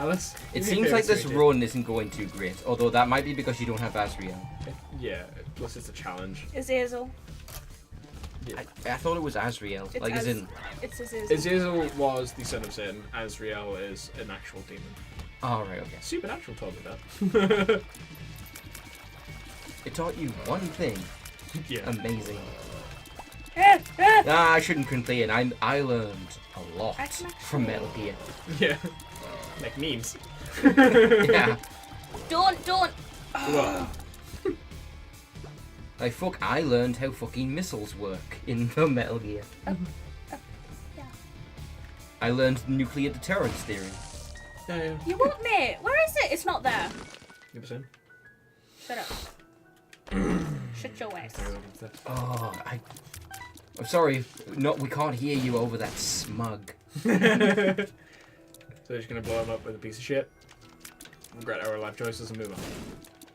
Alice? It seems like this run isn't going too great, although that might be because you don't have Asriel. Yeah, plus it's a challenge. Azazel. Yeah. I thought it was Asriel. It's like, as in... It's Azazel. Azazel was the son of Satan. Asriel is an actual demon. Oh, right, okay. Supernatural told me that. It taught you one thing. Yeah. Amazing. Ah, ah. Nah, I shouldn't complain. I learned a lot I can from Metal Gear. Yeah. Like memes. Yeah. Don't. Well, Like, fuck, I learned how fucking missiles work in the Metal Gear. Yeah. I learned nuclear deterrence theory. yeah. You won't, mate. Where is it? It's not there. You ever Shut up. Shut your ass. seen? Oh, I'm sorry. No, we can't hear you over that smug. So they're just gonna blow him up with a piece of shit. Regret our life choices and move on.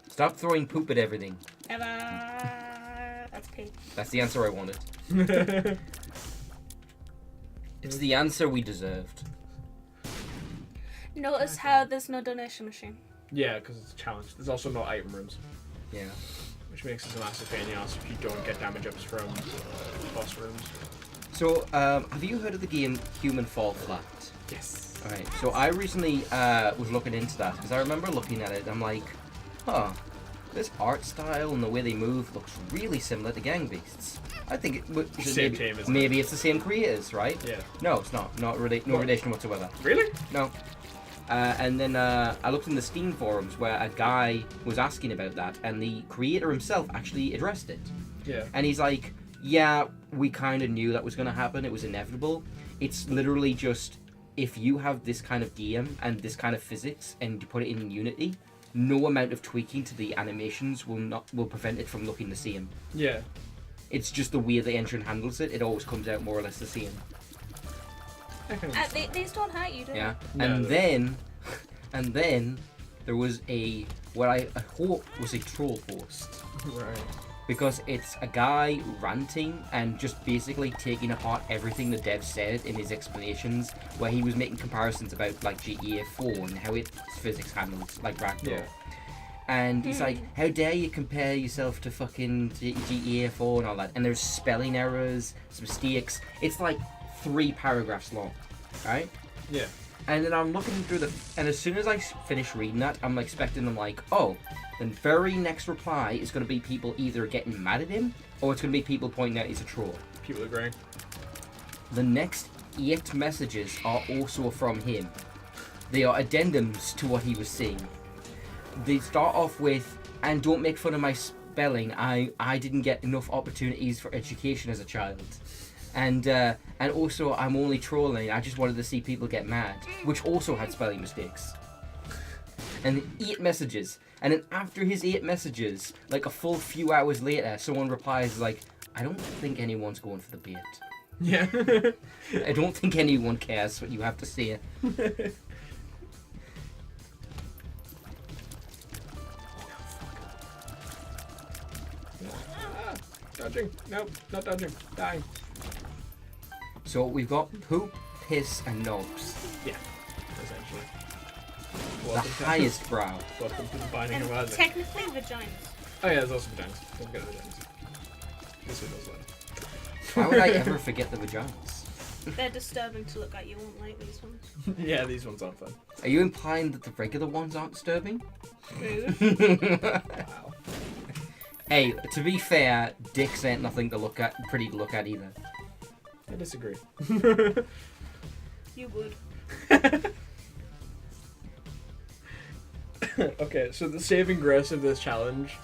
Stop throwing poop at everything. Ever. That's pee. That's the answer I wanted. It's the answer we deserved. Notice how there's no donation machine. Yeah, because it's a challenge. There's also no item rooms, Yeah. which makes it a massive pain in the ass if you don't get damage ups from boss rooms. So, have you heard of the game Human Fall Flat? Yes. Alright, so I recently was looking into that because I remember looking at it and I'm like, huh, this art style and the way they move looks really similar to Gang Beasts. I think Same team, isn't it? maybe it's the same creators, right? Yeah. No, it's not. No relation whatsoever. Really? No. And then I looked in the Steam forums where a guy was asking about that, and the creator himself actually addressed it. Yeah. And he's like, yeah, we kind of knew that was going to happen. It was inevitable. It's literally just, if you have this kind of game and this kind of physics and you put it in Unity, no amount of tweaking to the animations will prevent it from looking the same. Yeah. It's just the way the engine handles it. It always comes out more or less the same. These don't hurt you, do they? Yeah. No, And then there was what I hope was a troll post. Right. Because it's a guy ranting and just basically taking apart everything the dev said in his explanations, where he was making comparisons about like GTA 4 and how its physics handles like Ragdoll. Yeah. And he's like, how dare you compare yourself to fucking GTA 4 and all that. And there's spelling errors, some mistakes. It's like 3 paragraphs long, right? Yeah. And then I'm looking through and as soon as I finish reading that, I'm expecting them like, oh, the very next reply is going to be people either getting mad at him, or it's going to be people pointing out he's a troll. People agreeing. The next 8 messages are also from him. They are addendums to what he was saying. They start off with, and don't make fun of my spelling, I didn't get enough opportunities for education as a child. And also, I'm only trolling, I just wanted to see people get mad. Which also had spelling mistakes. And 8 messages. And then after his 8 messages, like a full few hours later, someone replies like, I don't think anyone's going for the bait. Yeah. I don't think anyone cares what you have to say. Dodging. Nope, not dodging. Dying. So we've got poop, piss, and knobs. Yeah. Essentially. The highest brow. Welcome to the Binding And of Isaac. technically vaginas. Oh yeah, there's also vaginas. Don't forget the vaginas. This one does that. Why would I ever forget the vaginas? They're disturbing to look at. You won't like these ones. Yeah, these ones aren't fun. Are you implying that the regular ones aren't disturbing? Wow. Hey, to be fair, dicks ain't nothing to look at, pretty to look at either. I disagree. You would. Okay, so the saving grace of this challenge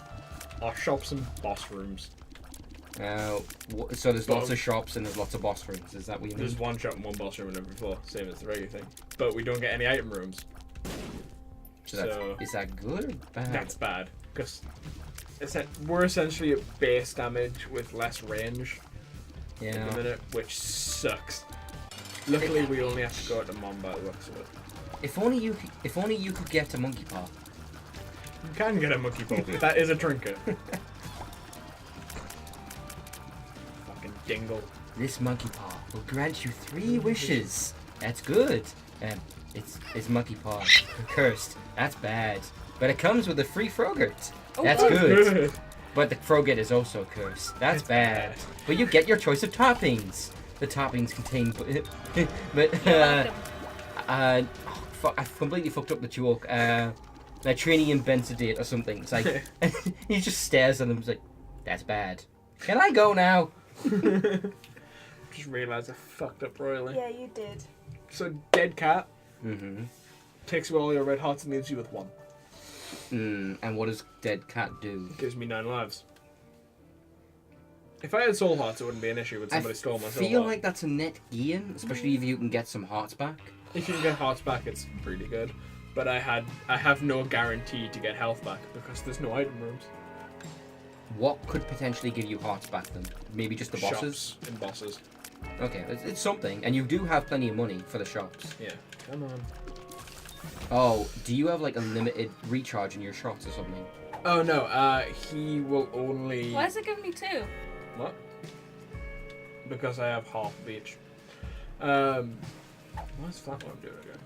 are shops and boss rooms. So there's lots of shops and there's lots of boss rooms. Is that what you mean? There's one shop and one boss room in every floor, same as the regular thing. But we don't get any item rooms. So is that good or bad? That's bad, because we're essentially at base damage with less range at the minute, which sucks. Luckily, we only have to go at the mom by the looks of it. If only you could get a monkey paw. You can get a monkey paw. That is a trinket. Fucking dingle. This monkey paw will grant you 3 wishes. That's good. It's Monkey Paw. Cursed. That's bad. But it comes with a free Frogurt. Oh, That's good. good. But the Frogurt is also cursed. That's bad. But you get your choice of toppings. The toppings contain... but, You're welcome. fuck, I completely fucked up the joke. Nitrinium benzodate or something. It's like... he just stares at them. He's like, that's bad. Can I go now? Just realised I fucked up royally. Yeah, you did. So, dead cat Mm-hmm. takes away all your red hearts and leaves you with 1. And what does dead cat do? Gives me 9 lives. If I had soul hearts, it wouldn't be an issue, but somebody stole my soul I feel heart. like that's a net gain, especially if you can get some hearts back. If you can get hearts back, it's really good. But I have no guarantee to get health back because there's no item rooms. What could potentially give you hearts back then? Maybe just the bosses? Shops and bosses. Okay, it's something. And you do have plenty of money for the shops. Yeah. Come on. Oh, do you have like a limited recharge in your shots or something? Oh no, he will only... Why is it giving me 2? What? Because I have half of each. What's that one do again?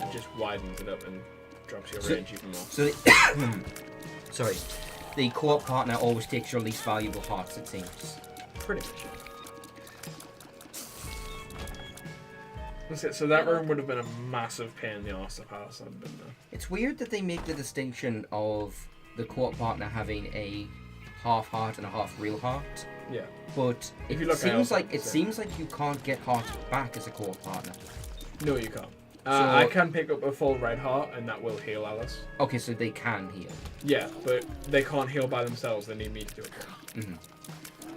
It just widens it up and drops your range even more. So sorry. The co-op partner always takes your least valuable hearts, it seems. Pretty much. That's it. So that room would have been a massive pain in the arse if Alice hadn't been there. It's weird that they make the distinction of the co-op partner having a half heart and a half real heart. Yeah. But If it you look seems at like you can't get hearts back as a co-op partner. No, you can't. So- I can pick up a full red heart and that will heal Alice. Okay, so they can heal. Yeah, but they can't heal by themselves. They need me to do it for them.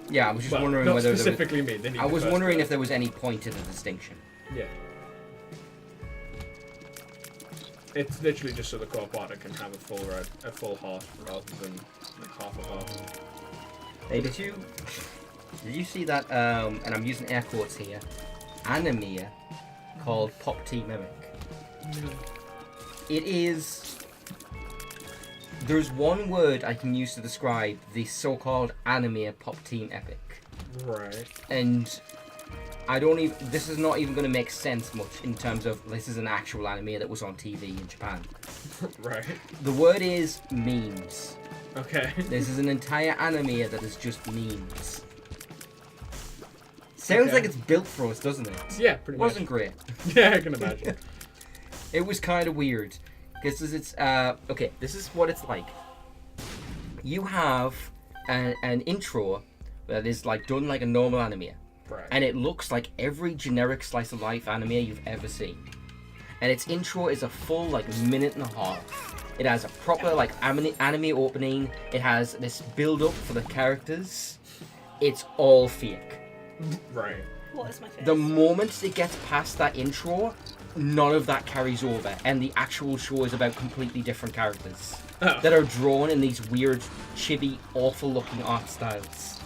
Yeah, I was just Well, wondering not whether specifically me. They need I the was first wondering one. if there was any point to the distinction. Yeah. It's literally just so the co-op partner can have a full heart rather than like half a heart. Hey, did you see that? And I'm using air quotes here. Anime called Pop Tea Mimic. It is. There's one word I can use to describe the so-called anime Pop Team Epic, Right. and I don't even. This is not even going to make sense much in terms of this is an actual anime that was on TV in Japan. Right. The word is memes. Okay. This is an entire anime that is just memes. Sounds Okay. like it's built for us, doesn't it? Yeah, pretty much. Wasn't great. Yeah, I can imagine. It was kind of weird because it's okay. This is what it's like. You have an intro that is like done like a normal anime, Right. and it looks like every generic slice of life anime you've ever seen. And its intro is a full like minute and a half. It has a proper like anime opening. It has this build up for the characters. It's all fake. Right. What is my face? The moment it gets past that intro, none of that carries over, and the actual show is about completely different characters Oh. that are drawn in these weird, chibi, awful-looking art styles,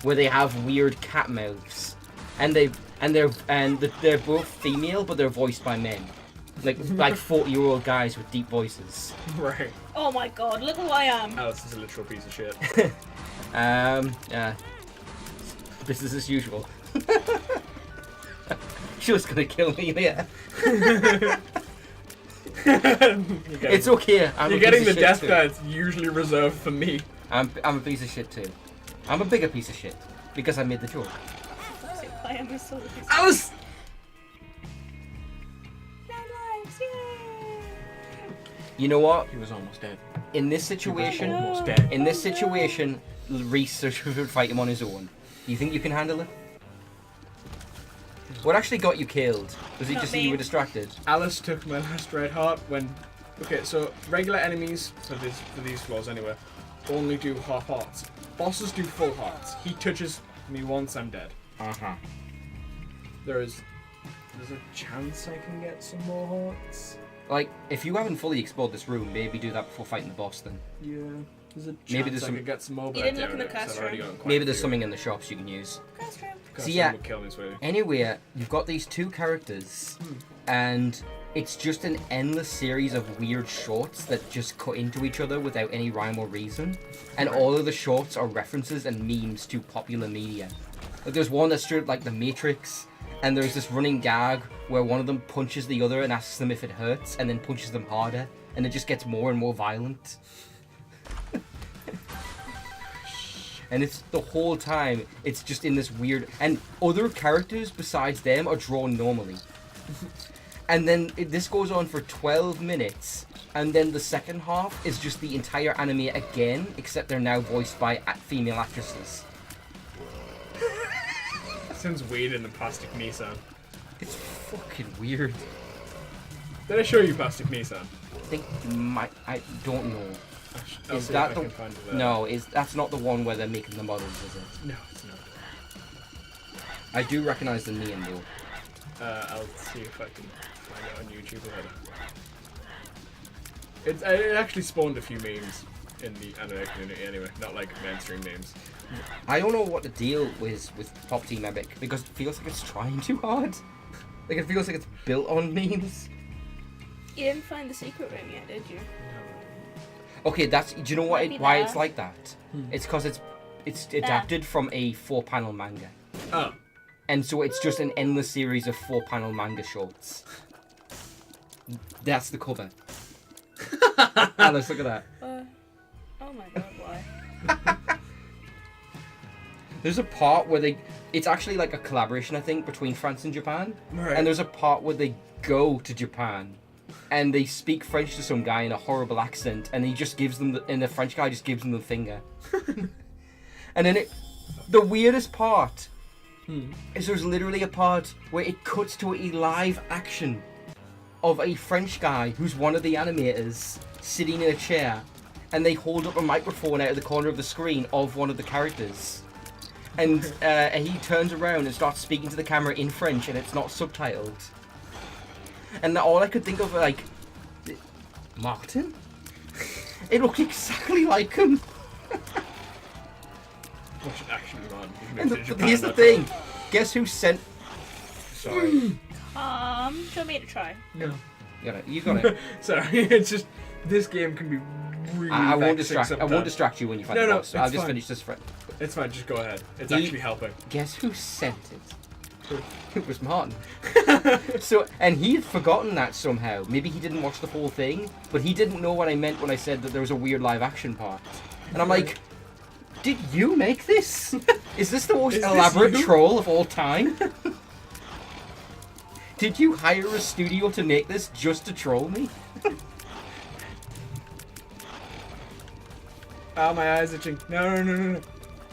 where they have weird cat mouths, and they're both female, but they're voiced by men, like 40-year-old guys with deep voices. Right. Oh my god, look who I am. Alice is a literal piece of shit. Business as usual. She was gonna kill me, yeah. It's okay. You're getting the death that's usually reserved for me. I'm a piece of shit too. I'm a bigger piece of shit because I made the joke. I am a sort of piece of I was. 9 lives, yay! You know what? He was almost dead. In this situation, Almost dead. in this situation, Reece should fight him on his own. Do you think you can handle it? What actually got you killed? Was it Not just that me. you were distracted? Alice took my last red heart when... Okay, so regular enemies, for these floors anyway, only do half hearts. Bosses do full hearts. He touches me once, I'm dead. Uh-huh. There's a chance I can get some more hearts. Like, if you haven't fully explored this room, maybe do that before fighting the boss then. Yeah, there's a chance Maybe there's I some- could get some more. You didn't look in the curse room. Maybe there's something in the shops you can use. Classroom. So yeah. Will kill me, sweetie. Anyway, you've got these two characters, and it's just an endless series of weird shorts that just cut into each other without any rhyme or reason. And Right. all of the shorts are references and memes to popular media. Like there's one that's straight like The Matrix, And there's this running gag where one of them punches the other and asks them if it hurts, and then punches them harder, and it just gets more and more violent. And it's the whole time, it's just in this weird... And other characters besides them are drawn normally. And then this goes on for 12 minutes, and then the second half is just the entire anime again, except they're now voiced by female actresses. Sounds weird in the plastic Nissan. It's fucking weird. Did I show you plastic Nissan? I don't know. I'll Is see that if I can find it there. No, that's not the one where they're making the models, is it? No, it's not. I do recognize the name though. I'll see if I can find it on YouTube later. It actually spawned a few memes in the anime community anyway, not like mainstream memes. I don't know what the deal is with Pop Team Epic, because it feels like it's trying too hard. Like it feels like it's built on memes. You didn't find the secret room yet, did you? Okay, do you know Might be why there. it's like that? It's because it's adapted from a 4-panel manga. Oh. And so it's just an endless series of 4-panel manga shorts. That's the cover. Alice, look at that. Oh my god, why? There's a part where it's actually like a collaboration, I think, between France and Japan. Right. And there's a part where they go to Japan and they speak French to some guy in a horrible accent, and he just gives them, and the French guy just gives them the finger. And then the weirdest part is there's literally a part where it cuts to a live action of a French guy who's one of the animators sitting in a chair, and they hold up a microphone out of the corner of the screen of one of the characters. And he turns around and starts speaking to the camera in French, and it's not subtitled. And all I could think of, like, Martin? It looked exactly like him. Watch it actually on. But here's the thing. Guess who sent... Sorry. Do you want me to try? No. You got it. Sorry, it's just this game can be really. I won't vexing distract. I won't sometimes. distract you when you find No, the no, boss. So I'll it's just fine. finish this. It's fine. Just go ahead. It's He- actually helping. Guess who sent it? It was Martin. And he'd forgotten that somehow. Maybe he didn't watch the whole thing, but he didn't know what I meant when I said that there was a weird live action part. And I'm like, did you make this? Is this the most Is this elaborate you? troll of all time? Did you hire a studio to make this just to troll me? Ah, my eyes itching. No.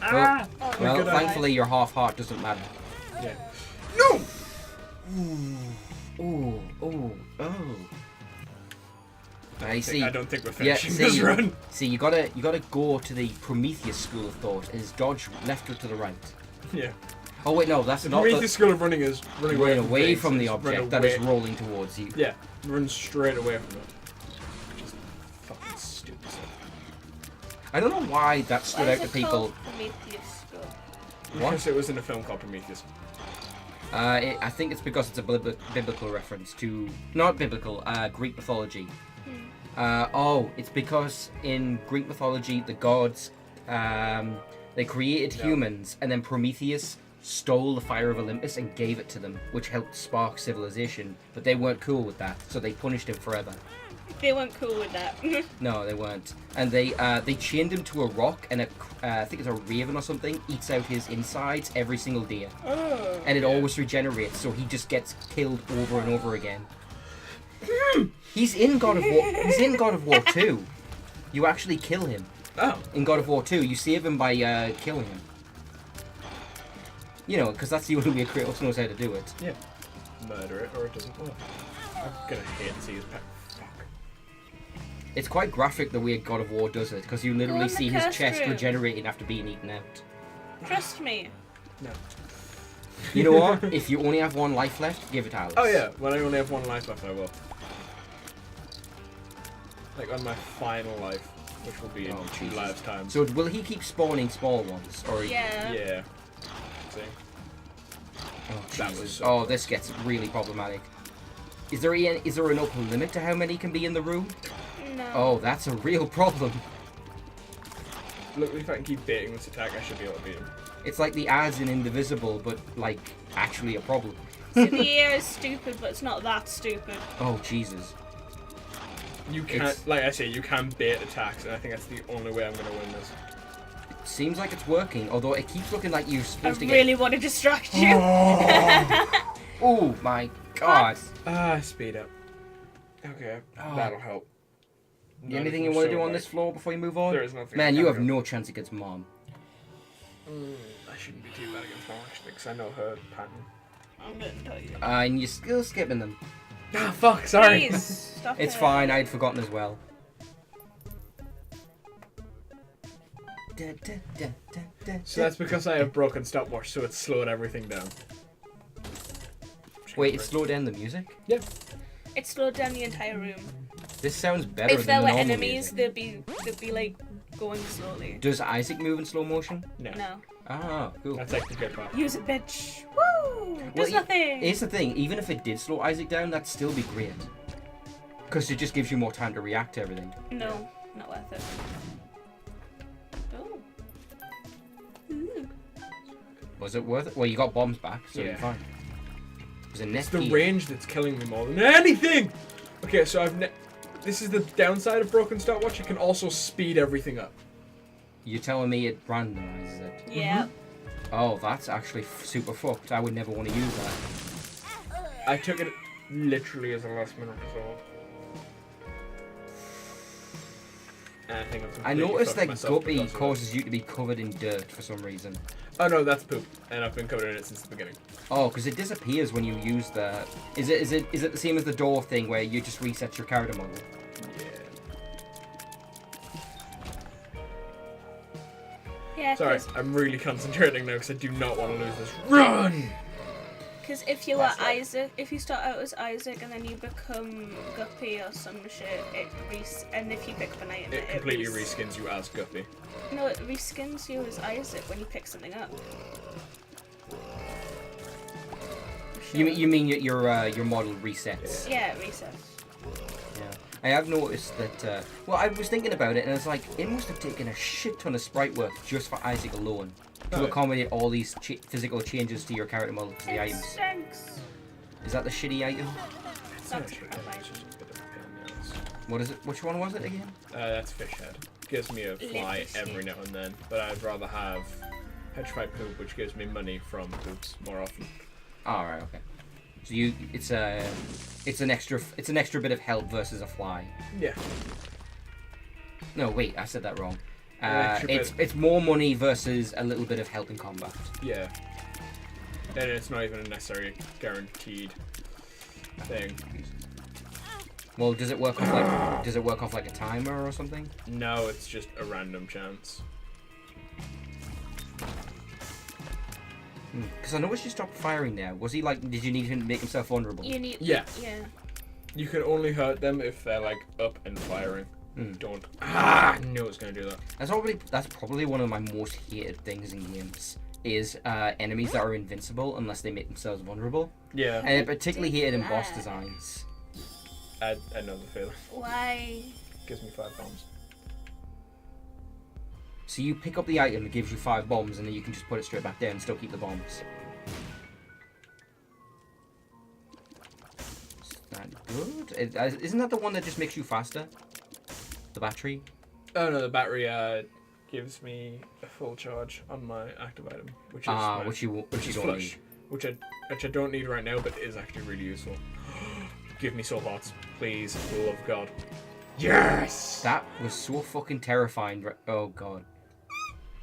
Well, Ah! well, good eye. thankfully your half heart doesn't matter. Yeah. No! Oh. I see. I don't think we're Yeah, finishing this run. see, you gotta go to the Prometheus school of thought. Is dodge left or to the right? Yeah. Oh wait, no, that's The not Prometheus school of running is running running away away things, from the it's run object that is away. rolling towards you. Yeah, run straight away from it. Which is fucking stupid. I don't know why that stood Why out is to it people. called Prometheus School? What? Because it was in a film called Prometheus. I think it's because it's a biblical reference to not biblical, Greek mythology. It's because in Greek mythology the gods they created humans, and then Prometheus stole the fire of Olympus and gave it to them, which helped spark civilization. But they weren't cool with that, so they punished him forever. They weren't cool with that. No, they weren't. And they chained him to a rock, and I think it's a raven or something eats out his insides every single day, Oh. and it always regenerates, so he just gets killed over and over again. He's in God of War. He's in God of War 2. You actually kill him Oh. in God of War 2. You save him by killing him. You know, because that's the only way Kratos knows how to do it. Yeah. Murder it or it doesn't work. I'm gonna hate to see his pet. Fuck. It's quite graphic the way God of War does it, because you literally in the see his cursed chest room. regenerating after being eaten out. Trust me. No. You know what? If you only have one life left, give it to Alice. Oh yeah, when I only have one life left, I will. Like on my final life, which will be in Oh, 2 Jesus. lives time. So will he keep spawning small ones, or? Yeah. Yeah. See? Oh, That was Jesus. so Oh, this gets really problematic. Is there an upper limit to how many can be in the room? No. Oh, that's a real problem. Look, if I can keep baiting this attack, I should be able to beat him. It's like the ads in Indivisible, but like actually a problem. So the air is stupid, but it's not that stupid. Oh Jesus. You can't, like I say, you can bait attacks, and I think that's the only way I'm going to win this. Seems like it's working, although it keeps looking like you're I supposed to really want to distract you. Oh my god. Speed up. Okay, Oh. that'll help. Anything you want to do on this floor before you move on? There is nothing. Man, I you can have do. no chance against Mom. I shouldn't be too bad against Mom, actually, because I know her pattern. I'm gonna tell you. And you're still skipping them. Ah, fuck, sorry. Please, stop It's it. fine, I'd forgotten as well. So that's because I have broken stopwatch, so it's slowed everything down. Wait, it slowed down the music? Yeah. It slowed down the entire room. This sounds better If than there the were normal enemies, music. they'd be like going slowly. Does Isaac move in slow motion? No. No. Ah, cool. That's like the good part. Use it, bitch. Woo! Does nothing. Here's the thing, even if it did slow Isaac down, that'd still be great. Because it just gives you more time to react to everything. No, not worth it. Oh. Ooh. Was it worth it? Well, you got bombs back, so you're Yeah. fine. It was a net It's the key. range that's killing me more than anything! Okay, so this is the downside of broken stopwatch. It can also speed everything up. You're telling me it randomizes it? Yeah. Oh, that's actually super fucked. I would never want to use that. I took it literally as a last minute result. And I think I noticed that Guppy because of causes you to be covered in dirt for some reason. it. Oh no, that's poop, and I've been covered in it since the beginning. Oh, because it disappears when you use the... Is it the same as the door thing where you just reset your character model? Yeah, Sorry, I'm really concentrating now because I do not want to lose this. Run! because if you are That's right. Isaac, if you start out as Isaac and then you become Guppy or some shit, and if you pick up an item, It completely reskins you as Guppy. No, it reskins you as Isaac when you pick something up. You mean your model resets? Yeah, it resets. Yeah. I have noticed that. Well, I was thinking about it, and it's like it must have taken a shit ton of sprite work just for Isaac alone to Oh. accommodate all these physical changes to your character model to the It items. stinks. Is that the shitty item? It's That's actually crap it's just a bit of a pain in the ass. What is it? Which one was it again? That's fish head. Gives me a fly Lift every fish. now and then, but I'd rather have petrified poop, which gives me money from poops more often. All right, okay. So it's an extra bit of help versus a fly. Yeah. No, wait, I said that wrong. extra bit. It's more money versus a little bit of help in combat. Yeah. And it's not even a necessary guaranteed thing. Well, does it work off like a timer or something? No, it's just a random chance. Because I noticed you stopped firing there. Was he like? Did you need him to make himself vulnerable? You need. Yeah. Yeah. You can only hurt them if they're like up and firing. Hmm. Don't. I knew it was gonna do that. That's probably one of my most hated things in games. Is enemies that are invincible unless they make themselves vulnerable. Yeah. And I particularly hated in boss Why? designs. I know the feeling. Why? Gives me 5 bombs. So you pick up the item, it gives you 5 bombs, and then you can just put it straight back down and still keep the bombs. Is that good? Isn't that the one that just makes you faster? The battery? Oh no, the battery gives me a full charge on my active item, which is my- which you is don't flush, need. which I don't need right now, but is actually really useful. Give me soul hearts, please, for the love of God. Yes. That was so fucking terrifying. Oh god.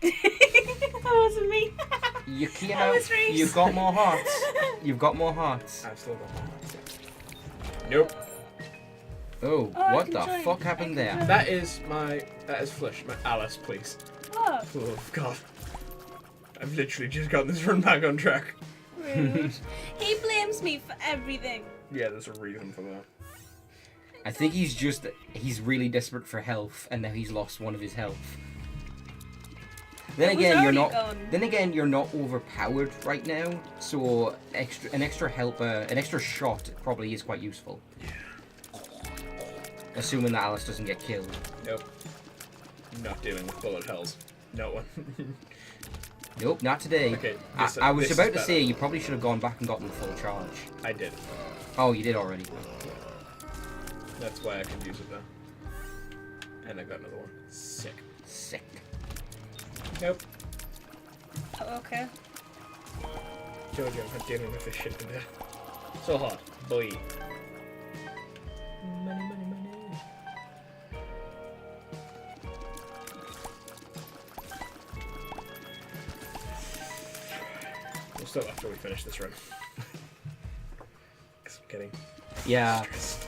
That wasn't me. You came That out. was Reece. You've got more hearts. You've got more hearts. I've still got more hearts. Nope. Oh, Oh, I what can the join. fuck I happened can there? join. That is Flush, my Alice, please. What? For the love of God. I've literally just got this run back on track. Rude. He blames me for everything. Yeah, there's a reason for that. I think he's really desperate for health, and now he's lost one of his health. Then It was again, you're already not. gone. Then again, you're not overpowered right now, so an extra shot probably is quite useful. Assuming that Alice doesn't get killed. Nope. Not dealing with bullet hells. No one. Nope, not today. Okay. I was this about is to better. say you probably should have gone back and gotten the full charge. I did. Oh, you did already. That's why I can use it now. And I got another one. Sick. Sick. Nope. Oh, okay. Jojo, I'm dealing with this shit today. So hard. Boy. Money, money, money. We'll stop after we finish this run. Because I'm getting Yeah. stressed.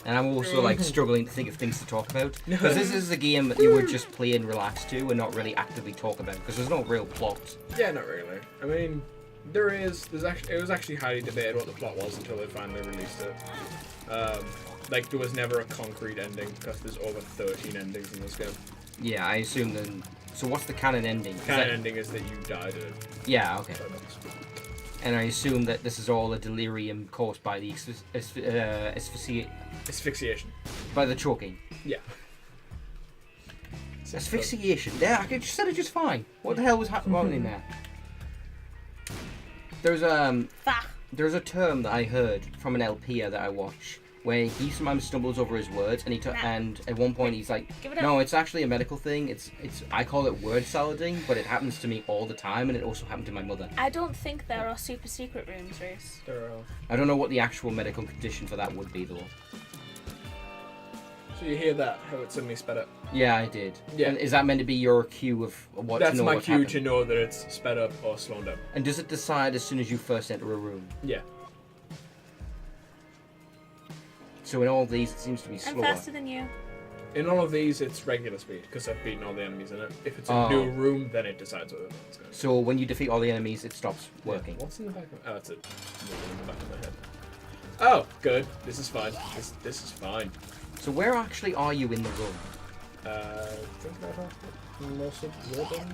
And I'm also like struggling to think of things to talk about. Because this is a game that you would just play and relax to and not really actively talk about. Because there's no real plot. Yeah, not really. I mean, it was actually highly debated what the plot was until they finally released it. Like, there was never a concrete ending, because there's over 13 endings in this game. Yeah, I assume then. So what's the canon ending? Is Canon that- ending is that you died in it. Yeah, okay. And I assume that this is all a delirium caused by the Asphyxiation. by the choking. Yeah. Asphyxiation. Yeah, I could just said it just fine. What the hell was happening there? There's There's a term that I heard from an LPer that I watch where he sometimes stumbles over his words and and at one point he's like, Give it up. no, it's actually a medical thing. It's I call it word salading, but it happens to me all the time, and it also happened to my mother. I don't think there are super secret rooms, Reece. There are. I don't know what the actual medical condition for that would be though. So you hear that, how it suddenly sped up. Yeah, I did. Yeah. And is that meant to be your cue of what That's to know my what cue happened? to know that it's sped up or slowed down. And does it decide as soon as you first enter a room? Yeah. So in all these, it seems to be I'm slower. faster than you. In all of these, it's regular speed, because I've beaten all the enemies in it. If it's a Oh. new room, then it decides whether it's going to. So when you defeat all the enemies, it stops working. Yeah. What's in the back of... Oh, it's a... in the back of my head. Oh, good. This is fine. This is fine. So where actually are you in the room? I think I have most of the room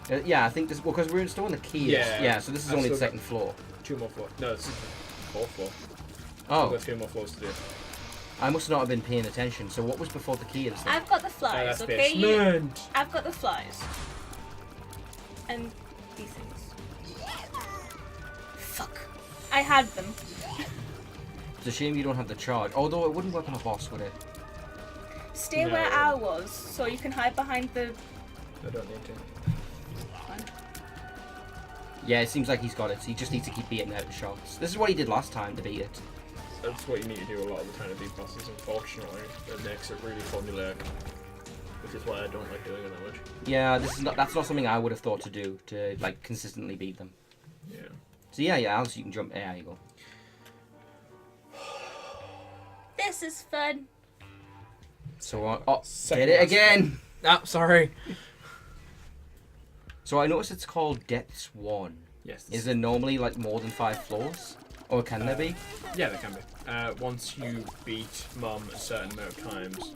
now. Yeah, I think this because we're still in the keys. Yeah. So this is I've only the still second floor. 2 more floors. No, it's the 4th floor. Oh, I've got 2 more floors to do. I must not have been paying attention. So what was before the keys? Then? I've got the flies, That's okay? basement. I've got the flies. And these things. Fuck. I had them. It's a shame you don't have the charge. Although it wouldn't work on a boss, would it? Stay No. where I was, so you can hide behind the... I don't need to. Yeah, it seems like he's got it. So he just needs to keep beating out the shots. This is what he did last time to beat it. That's what you need to do a lot of the time to beat bosses, unfortunately. It makes it really formulaic. Which is why I don't like doing it that much. Yeah, that's not something I would have thought to do to like consistently beat them. Yeah. So yeah, Alice, you can jump. There you go. This is fun. So Second did it last again. Ah, sorry. So I noticed it's called Depths 1. Yes. Is there normally like more than 5 floors? Or can there be? Yeah, there can be. Once you beat Mum a certain amount of times.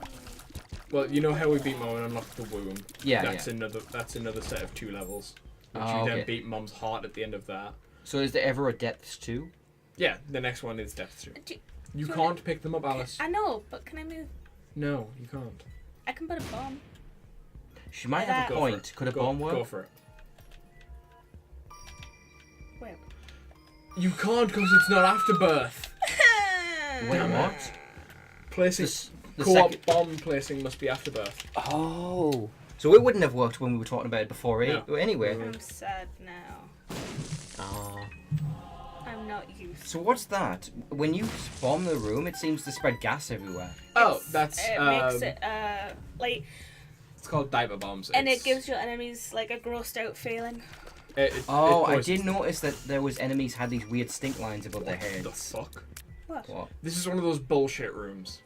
Well, you know how we beat Mum and unlocked the womb? Yeah, That's another set of 2 levels. Which Oh, you then okay. beat Mum's heart at the end of that. So is there ever a Depths 2? Yeah, the next one is Depth 2. Do- You do you can't pick them up, Alice. I know, but can I move? No, you can't. I can put a bomb. She might Yeah, have a Go for point. it. Could a Go- bomb work? Go for it. Wait. You can't because it's not afterbirth. Wait, Damn it. what? Placing The co-op second... bomb placing must be afterbirth. Oh. So it wouldn't have worked when we were talking about it before, eh? No. Anyway. I'm sad now. Ah. I'm not used. So what's that? When you bomb the room, it seems to spread gas everywhere. Oh, that's It makes it like, it's called diaper bombs. and it It's- gives your enemies like a grossed out feeling. Oh, I poisons- did notice that there was enemies had these weird stink lines above their What the heads. fuck? What? What? This is one of those bullshit rooms.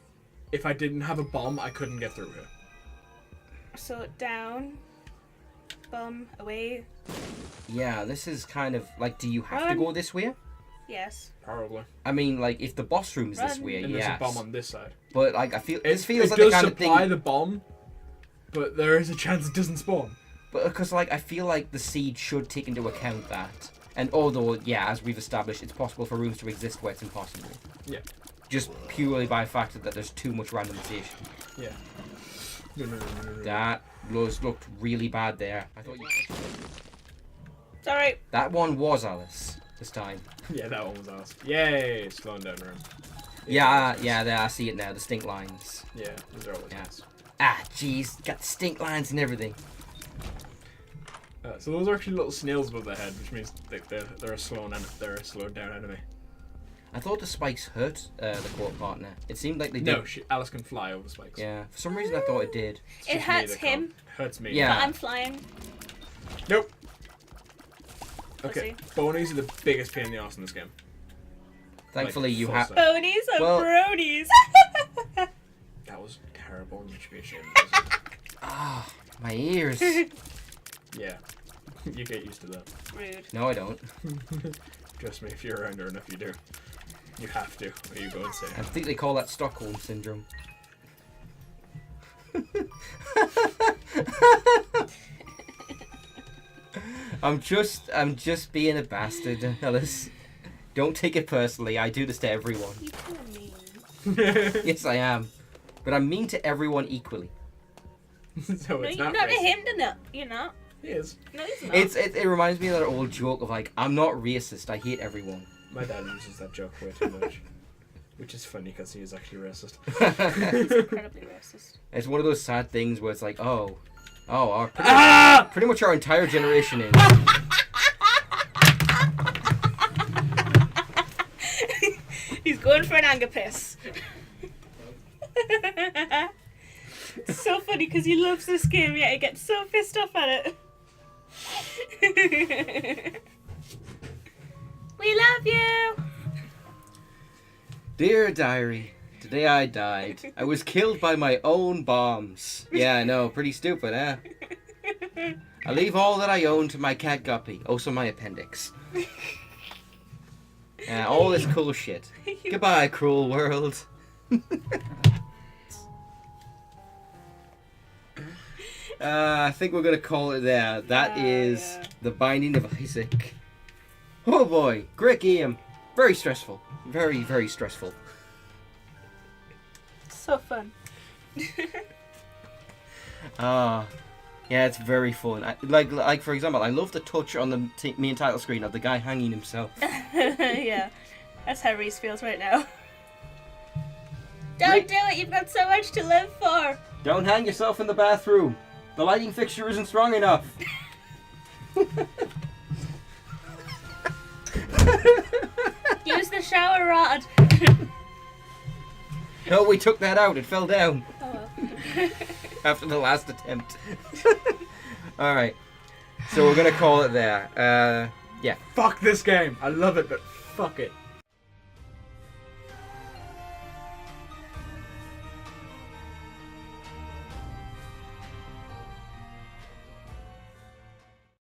If I didn't have a bomb, I couldn't get through here. So down, bomb away. Yeah, this is kind of like, do you have to Run. go this way? Yes. Probably. I mean, like, if the boss room's this Run. way, And yes. there's a bomb on this side. But like, I feel this It feels like the does kind of supply thing. the bomb, but there is a chance it doesn't spawn. But because like, I feel like the seed should take into account that. And although, yeah, as we've established, it's possible for rooms to exist where it's impossible. Yeah. Just purely by the fact that there's too much randomization. Yeah. No. That looked really bad there. I thought you... It's alright. That one was Alice this time. Yeah, that one was awesome. Yay! Slowing down room. Yeah, there, I see it now. The stink lines. Yeah, those are always Yeah. nice. Ah, jeez, got the stink lines and everything. So those are actually little snails above their head, which means they're a slowed down enemy. I thought the spikes hurt the court partner. It seemed like they did. No, Alice can fly over the spikes. Yeah, for some reason I thought it did. It's It just me hurts that him. can't. Hurts me. Yeah. But I'm flying. Nope. Okay. Pussy. Bonies are the biggest pain in the arse in this game. Thankfully, Like, you full have. set. Bonies are Well- bronies. That was terrible and you should be ashamed. Ah, my ears. Yeah. You get used to that. Rude. No, I don't. Trust me, if you're around her enough, you do. You have to, or you go insane. I think they call that Stockholm syndrome. I'm just being a bastard, Alice. Don't take it personally. I do this to everyone. You kinda mean. Yes, I am. But I'm mean to everyone equally. So No, it's you're not not to racist. him, no. You're not. He is. No, he's not. It reminds me of that old joke of like, I'm not racist. I hate everyone. My dad uses that joke way too much. Which is funny because he is actually racist. He's incredibly racist. It's one of those sad things where it's like, our Ah! pretty much our entire generation is. He's going for an anger piss. It's so funny because he loves this game, yet he gets so pissed off at it. We love you! Dear diary, today I died. I was killed by my own bombs. Yeah, I know, pretty stupid, eh? I leave all that I own to my cat Guppy, also my appendix. All this cool shit. Goodbye, cruel world. I think we're gonna call it there. That is yeah. The Binding of Isaac. Oh boy, great game. Very stressful. Very, very stressful. So fun. Yeah, it's very fun. Like for example, I love the touch on the main title screen of the guy hanging himself. Yeah, that's how Reece feels right now. Don't do it, you've got so much to live for. Don't hang yourself in the bathroom. The lighting fixture isn't strong enough. Use the shower rod. No, we took that out. It fell down Oh well. after the last attempt. Alright. So we're going to call it there. Yeah. Fuck this game! I love it, but fuck it.